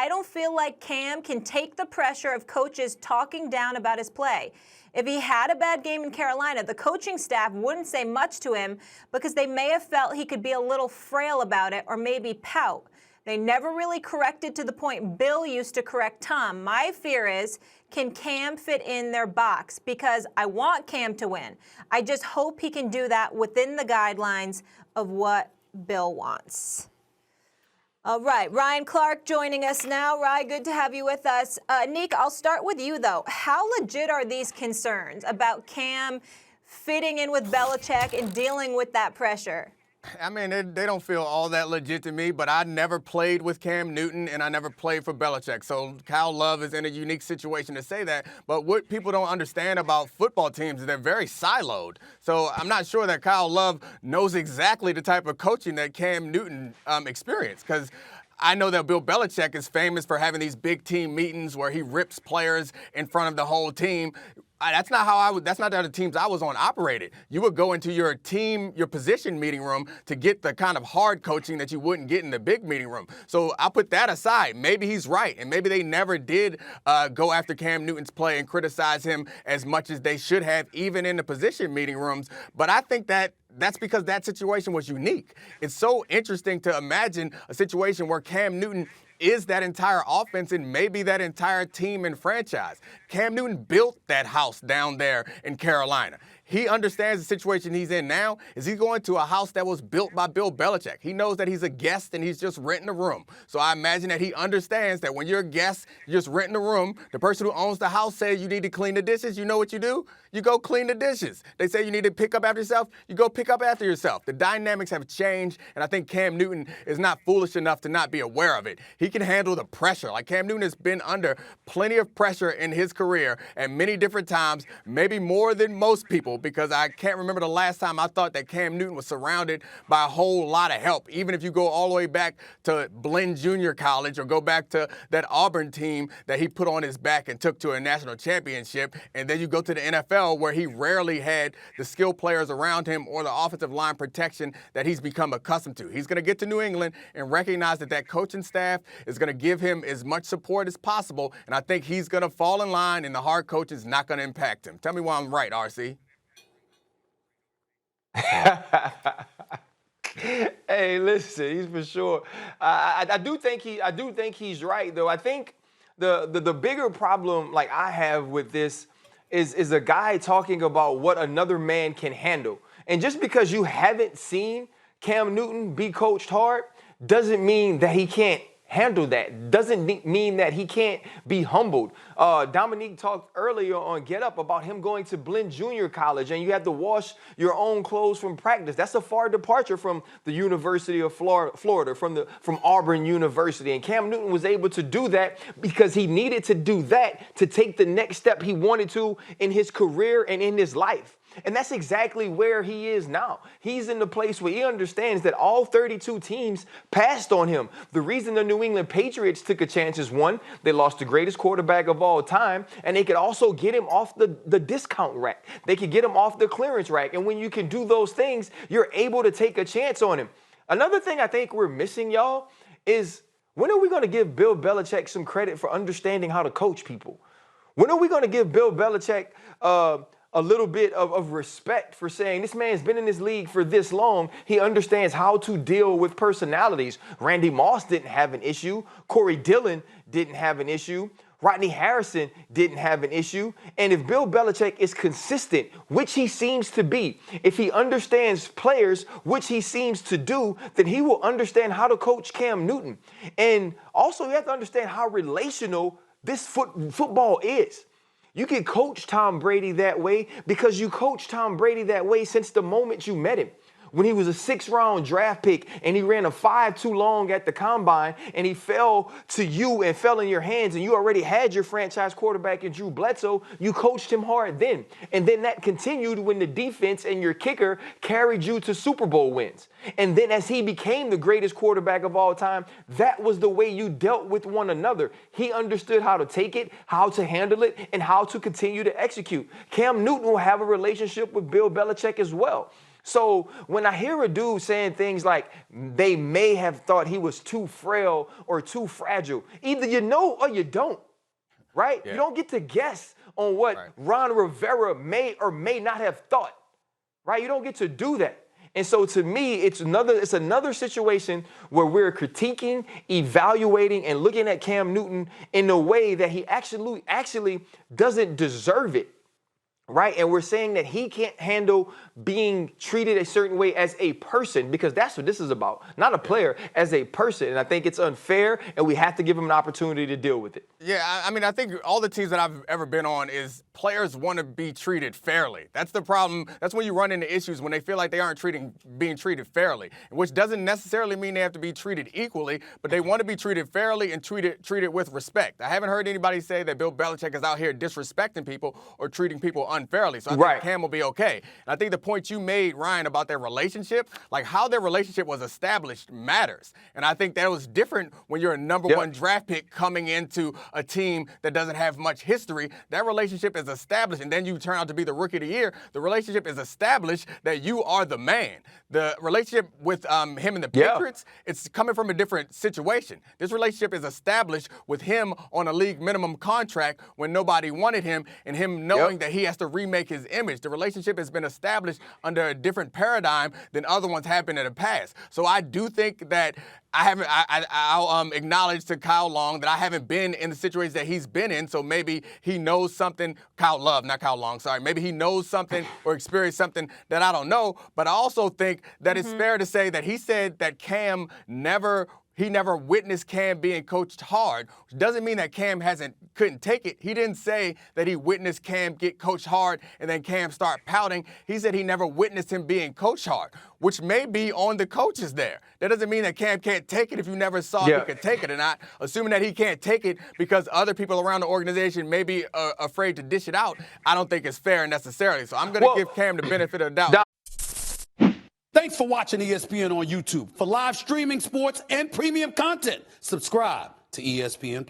I don't feel like Cam can take the pressure of coaches talking down about his play. If he had a bad game in Carolina, the coaching staff wouldn't say much to him because they may have felt he could be a little frail about it or maybe pout. They never really corrected to the point Bill used to correct Tom. My fear is, can Cam fit in their box? Because I want Cam to win. I just hope he can do that within the guidelines of what Bill wants. All right, Ryan Clark joining us now. Ryan, good to have you with us. Nick, I'll start with you, though. How legit are these concerns about Cam fitting in with Belichick and dealing with that pressure? I mean, they don't feel all that legit to me, but I never played with Cam Newton and I never played for Belichick. So Kyle Love is in a unique situation to say that. But what people don't understand about football teams is they're very siloed. So I'm not sure that Kyle Love knows exactly the type of coaching that Cam Newton experienced, because I know that Bill Belichick is famous for having these big team meetings where he rips players in front of the whole team. That's not how that's not how the teams I was on operated. You would go into your position meeting room to get the kind of hard coaching that you wouldn't get in the big meeting room. So I'll put that aside. Maybe he's right, and maybe they never did go after Cam Newton's play and criticize him as much as they should have, even in the position meeting rooms. But I think that's because that situation was unique. It's so interesting to imagine a situation where Cam Newton is that entire offense and maybe that entire team and franchise. Cam Newton built that house down there in Carolina. He understands the situation he's in now. Is he going to a house that was built by Bill Belichick? He knows that he's a guest and he's just renting a room. So I imagine that he understands that when you're a guest, you're just renting a room. The person who owns the house says you need to clean the dishes. You know what you do? You go clean the dishes. They say you need to pick up after yourself. You go pick up after yourself. The dynamics have changed, and I think Cam Newton is not foolish enough to not be aware of it. He can handle the pressure. Like, Cam Newton has been under plenty of pressure in his career at many different times, maybe more than most people, because I can't remember the last time I thought that Cam Newton was surrounded by a whole lot of help. Even if you go all the way back to Blinn Junior College or go back to that Auburn team that he put on his back and took to a national championship, and then you go to the NFL where he rarely had the skill players around him or the offensive line protection that he's become accustomed to. He's going to get to New England and recognize that that coaching staff is going to give him as much support as possible, and I think he's going to fall in line, and the hard coach is not going to impact him. Tell me why I'm right, RC. Hey, listen, he's for sure. I do think he's right, though. I think the bigger problem, like, I have with this is a guy talking about what another man can handle. And just because you haven't seen Cam Newton be coached hard doesn't mean that he can't handle that. Doesn't mean that he can't be humbled. Domonique talked earlier on Get Up about him going to Blinn Junior College, and you have to wash your own clothes from practice. That's a far departure from the University of Florida, from Auburn University. And Cam Newton was able to do that because he needed to do that to take the next step he wanted to in his career and in his life. And that's exactly where he is now. He's in the place where he understands that all 32 teams passed on him. The reason the New England Patriots took a chance is, one, they lost the greatest quarterback of all time, and they could also get him off the discount rack. They could get him off the clearance rack. And when you can do those things, you're able to take a chance on him. Another thing I think we're missing, y'all, is when are we going to give Bill Belichick some credit for understanding how to coach people? When are we going to give Bill Belichick a little bit of respect for saying this man's been in this league for this long? He understands how to deal with personalities. Randy Moss didn't have an issue. Corey Dillon didn't have an issue. Rodney Harrison didn't have an issue. And if Bill Belichick is consistent, which he seems to be, if he understands players, which he seems to do, then he will understand how to coach Cam Newton. And also, you have to understand how relational this football is. You can coach Tom Brady that way because you coached Tom Brady that way since the moment you met him. When he was a 6th-round draft pick and he ran a 5 too long at the combine and he fell to you and fell in your hands and you already had your franchise quarterback in Drew Bledsoe, you coached him hard then. And then that continued when the defense and your kicker carried you to Super Bowl wins. And then as he became the greatest quarterback of all time, that was the way you dealt with one another. He understood how to take it, how to handle it, and how to continue to execute. Cam Newton will have a relationship with Bill Belichick as well. So when I hear a dude saying things like they may have thought he was too frail or too fragile, either you know or you don't, right? Yeah. You don't get to guess on what Ron Rivera may or may not have thought, right? You don't get to do that. And so to me, it's another situation where we're critiquing, evaluating, and looking at Cam Newton in a way that he actually doesn't deserve it. Right? And we're saying that he can't handle being treated a certain way as a person, because that's what this is about. Not a player, as a person. And I think it's unfair, and we have to give him an opportunity to deal with it. Yeah, I mean, I think all the teams that I've ever been on is players want to be treated fairly. That's the problem. That's when you run into issues, when they feel like they aren't being treated fairly, which doesn't necessarily mean they have to be treated equally, but they want to be treated fairly and treated with respect. I haven't heard anybody say that Bill Belichick is out here disrespecting people or treating people unfairly. So I think Cam will be okay. And I think the point you made, Ryan, about their relationship, like how their relationship was established matters. And I think that was different when you're a number one draft pick coming into a team that doesn't have much history. That relationship is established, and then you turn out to be the rookie of the year. The relationship is established that you are the man. The relationship with him and the Patriots, it's coming from a different situation. This relationship is established with him on a league minimum contract when nobody wanted him, and him knowing that he has to remake his image. The relationship has been established under a different paradigm than other ones have been in the past. So I do think that I'll acknowledge to Kyle Long that I haven't been in the situations that he's been in, so maybe he knows something. Kyle Love, not Kyle Long, sorry. Maybe he knows something or experienced something that I don't know, but I also think that it's fair to say that he said that Cam never witnessed Cam being coached hard, which doesn't mean that Cam couldn't take it. He didn't say that he witnessed Cam get coached hard and then Cam start pouting. He said he never witnessed him being coached hard, which may be on the coaches there. That doesn't mean that Cam can't take it if you never saw if he could take it or not. Assuming that he can't take it because other people around the organization may be afraid to dish it out, I don't think it's fair necessarily. So I'm going to give Cam the benefit of the doubt. Thanks for watching ESPN on YouTube. For live streaming, sports, and premium content, subscribe to ESPN+.